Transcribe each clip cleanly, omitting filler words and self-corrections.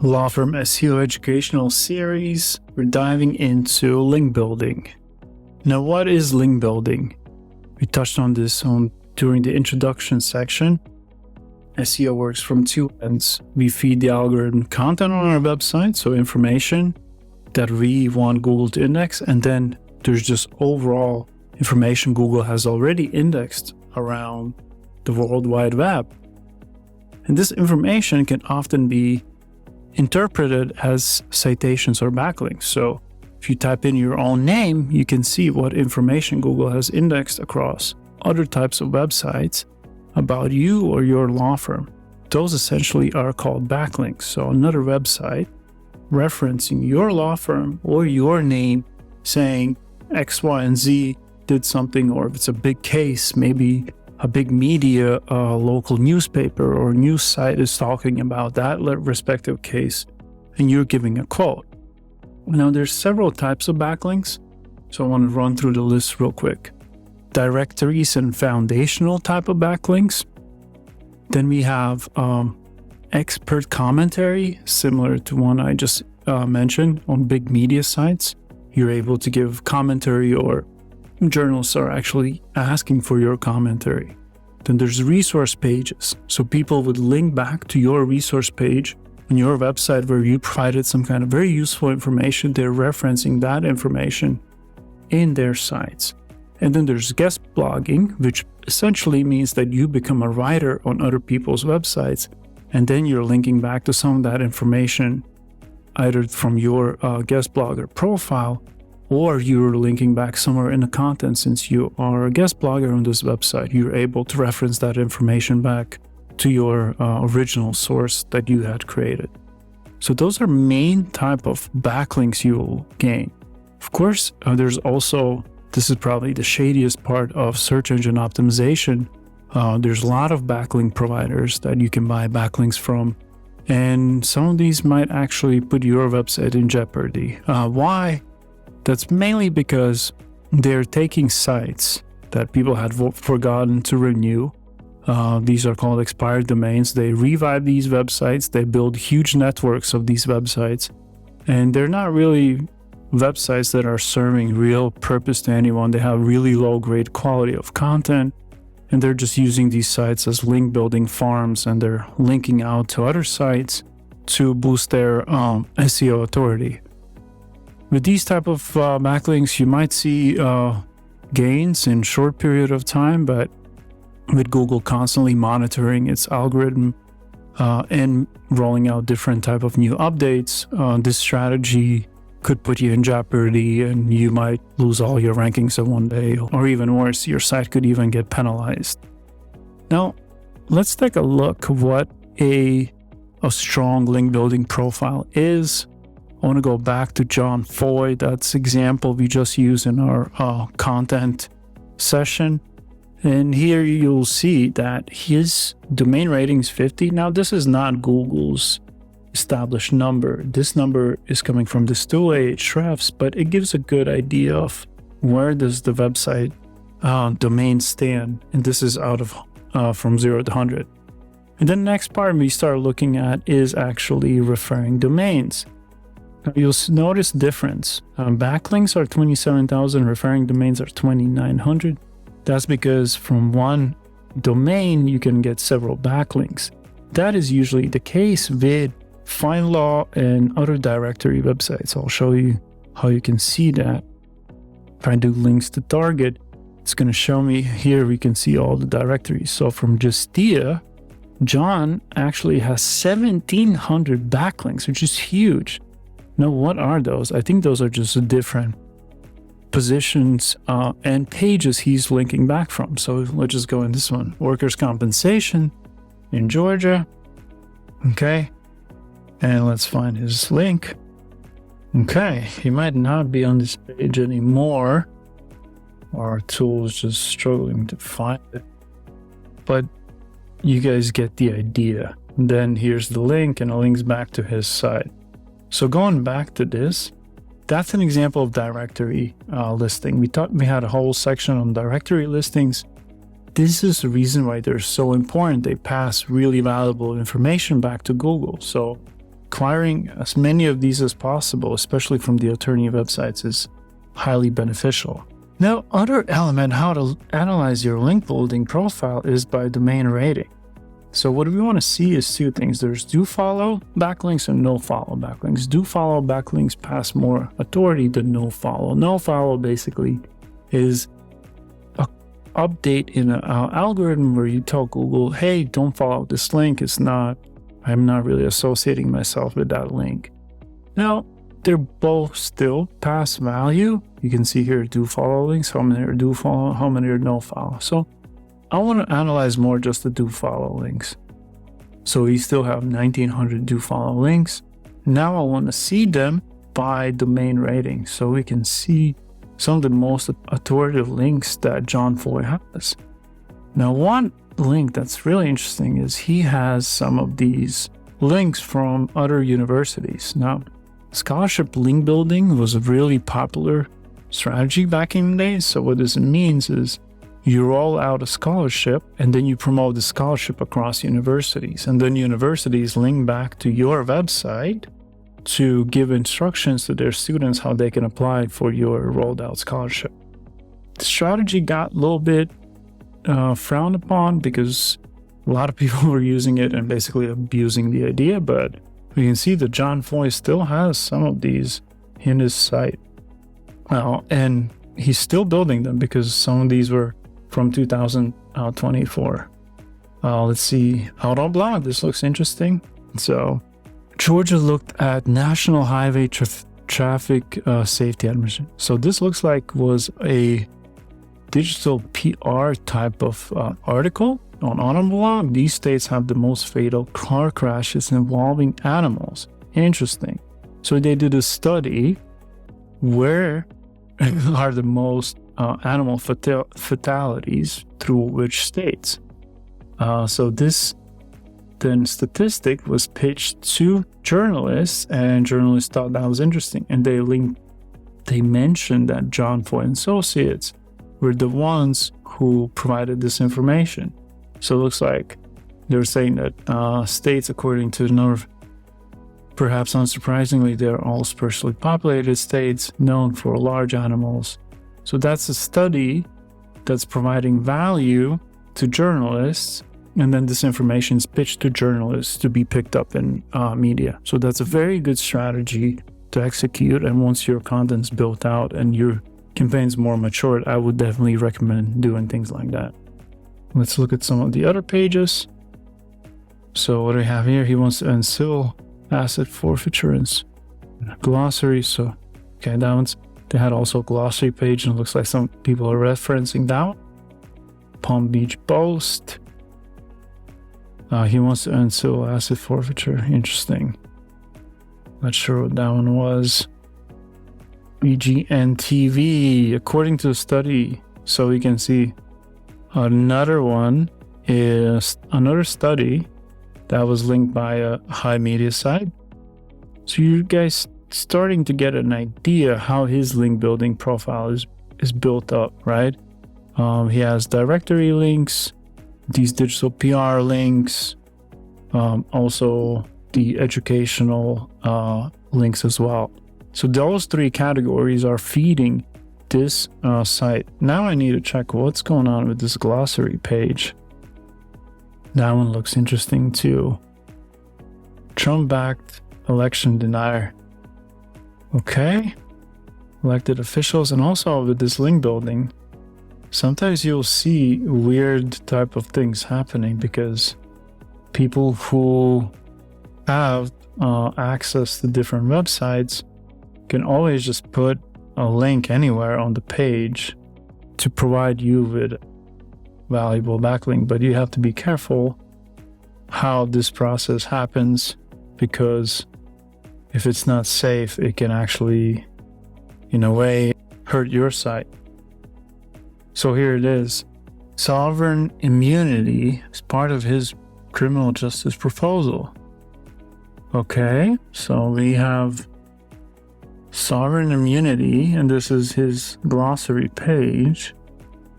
Law Firm SEO educational series, we're diving into link building. Now, what is link building? We touched on this during the introduction section. SEO works from two ends. We feed the algorithm content on our website, so information that we want Google to index, and then there's just overall information Google has already indexed around the World Wide Web. And this information can often be interpreted as citations or backlinks. So if you type in your own name, you can see what information Google has indexed across other types of websites about you or your law firm. Those essentially are called backlinks. So another website referencing your law firm or your name saying X, Y, and Z did something, or if it's a big case, maybe a big media, local newspaper or news site is talking about that respective case, and you're giving a quote. Now, there's several types of backlinks, so I want to run through the list real quick. Directories and foundational type of backlinks. Then we have expert commentary, similar to one I just mentioned on big media sites. You're able to give commentary, or journalists are actually asking for your commentary. Then there's resource pages. So people would link back to your resource page on your website where you provided some kind of very useful information. They're referencing that information in their sites. And then there's guest blogging, which essentially means that you become a writer on other people's websites, and then you're linking back to some of that information either from your guest blogger profile, or you're linking back somewhere in the content. Since you are a guest blogger on this website, you're able to reference that information back to your original source that you had created. So those are main type of backlinks you will gain. Of course, there's also, this is probably the shadiest part of search engine optimization. There's a lot of backlink providers that you can buy backlinks from, and some of these might actually put your website in jeopardy. Why? That's mainly because they're taking sites that people had forgotten to renew. These are called expired domains. They revive these websites. They build huge networks of these websites. And they're not really websites that are serving real purpose to anyone. They have really low grade quality of content. And they're just using these sites as link building farms. And they're linking out to other sites to boost their SEO authority. With these type of backlinks, you might see gains in short period of time, but with Google constantly monitoring its algorithm and rolling out different type of new updates, this strategy could put you in jeopardy, and you might lose all your rankings in one day, or even worse, your site could even get penalized. Now, let's take a look what a strong link building profile is. I want to go back to John Foy. That's example we just used in our content session. And here you'll see that his domain rating is 50. Now, this is not Google's established number. This number is coming from the stool Ahrefs, but it gives a good idea of where does the website domain stand. And this is out of from 0 to 100. And then the next part we start looking at is actually referring domains. You'll notice difference. Backlinks are 27,000, referring domains are 2,900. That's because from one domain, you can get several backlinks. That is usually the case with FindLaw and other directory websites. I'll show you how you can see that. If I do links to target, it's going to show me here, we can see all the directories. So from Justia, John actually has 1,700 backlinks, which is huge. Now, what are those? I think those are just different positions and pages he's linking back from. So let's just go in this one. Workers' compensation in Georgia. Okay. And let's find his link. Okay. He might not be on this page anymore. Our tool is just struggling to find it. But you guys get the idea. Then here's the link, and it links back to his site. So going back to this, that's an example of directory listing. We thought we had a whole section on directory listings. This is the reason why they're so important. They pass really valuable information back to Google. So acquiring as many of these as possible, especially from the attorney websites, is highly beneficial. Now, other element how to analyze your link building profile is by domain rating. So what we want to see is two things. There's do follow backlinks and no follow backlinks. Do follow backlinks pass more authority than no follow. No follow basically is a update in an algorithm where you tell Google, hey, don't follow this link. I'm not really associating myself with that link. Now, they're both still pass value. You can see here do follow links, how many are do follow, how many are no follow. So I want to analyze more just the do follow links. So we still have 1900 do follow links. Now I want to see them by domain rating so we can see some of the most authoritative links that John Foy has. Now, one link that's really interesting is he has some of these links from other universities. Now, scholarship link building was a really popular strategy back in the days. So what this means is you roll out a scholarship and then you promote the scholarship across universities, and then universities link back to your website to give instructions to their students how they can apply for your rolled out scholarship. The strategy got a little bit frowned upon because a lot of people were using it and basically abusing the idea, but we can see that John Foy still has some of these in his site. And he's still building them because some of these were from 2024. Let's see, Autoblog, this looks interesting. So Georgia looked at National Highway Traffic Safety Administration. So this looks like was a digital PR type of article on Autoblog. These states have the most fatal car crashes involving animals. Interesting. So they did a study where are the most animal fatalities through which states. So this then statistic was pitched to journalists, and journalists thought that was interesting, and they mentioned that John Foy and Associates were the ones who provided this information. So it looks like they're saying that states, according to the number, perhaps unsurprisingly, they're all sparsely populated states known for large animals. So that's a study that's providing value to journalists, and then this information is pitched to journalists to be picked up in media. So that's a very good strategy to execute, and once your content's built out and your campaign's more matured, I would definitely recommend doing things like that. Let's look at some of the other pages. So what do we have here? He wants to unseal asset forfeiture and glossary. So, okay, that one's, they had also a glossary page, and it looks like some people are referencing that one. Palm Beach Post. He wants to unseal asset forfeiture. Interesting. Not sure what that one was. BGN TV, according to the study. So we can see another one is another study that was linked by a high media site. So you guys starting to get an idea how his link building profile is built up, right? He has directory links, these digital PR links, also the educational links as well. So those three categories are feeding this site. Now I need to check what's going on with this glossary page. That one looks interesting too. Trump-backed election denier. Okay. Elected officials, and also with this link building, sometimes you'll see weird type of things happening because people who have access to different websites can always just put a link anywhere on the page to provide you with valuable backlink, but you have to be careful how this process happens, because if it's not safe, it can actually, in a way, hurt your site. So here it is. Sovereign immunity is part of his criminal justice proposal. Okay, so we have sovereign immunity, and this is his glossary page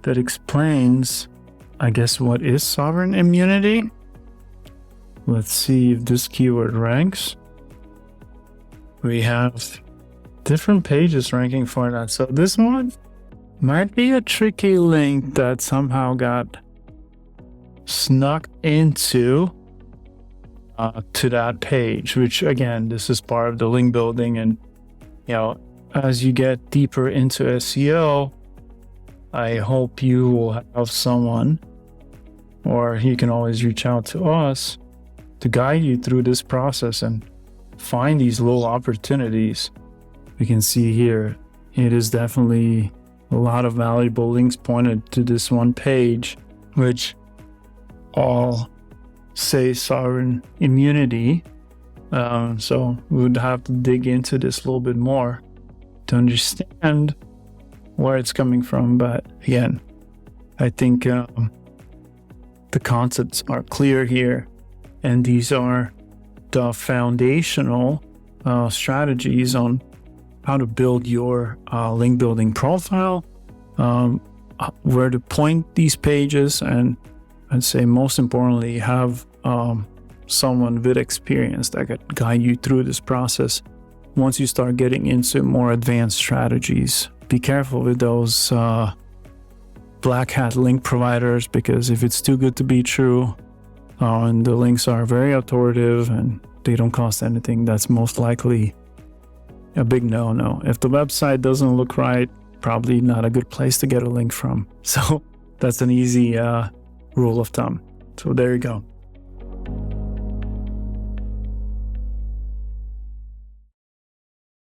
that explains, I guess, what is sovereign immunity. Let's see if this keyword ranks. we have different pages ranking for that. So this one might be a tricky link that somehow got snuck into to that page, which again, this is part of the link building. And as you get deeper into SEO, I hope you will have someone, or you can always reach out to us to guide you through this process and find these little opportunities. We can see here, it is definitely a lot of valuable links pointed to this one page, which all say sovereign immunity. So we would have to dig into this a little bit more to understand where it's coming from. But again, I think the concepts are clear here, and these are the foundational strategies on how to build your link building profile, where to point these pages, and I'd say most importantly, have someone with experience that can guide you through this process. Once you start getting into more advanced strategies, be careful with those black hat link providers, because if it's too good to be true, and the links are very authoritative and they don't cost anything, that's most likely a big no-no. If the website doesn't look right, probably not a good place to get a link from. So that's an easy rule of thumb. So there you go.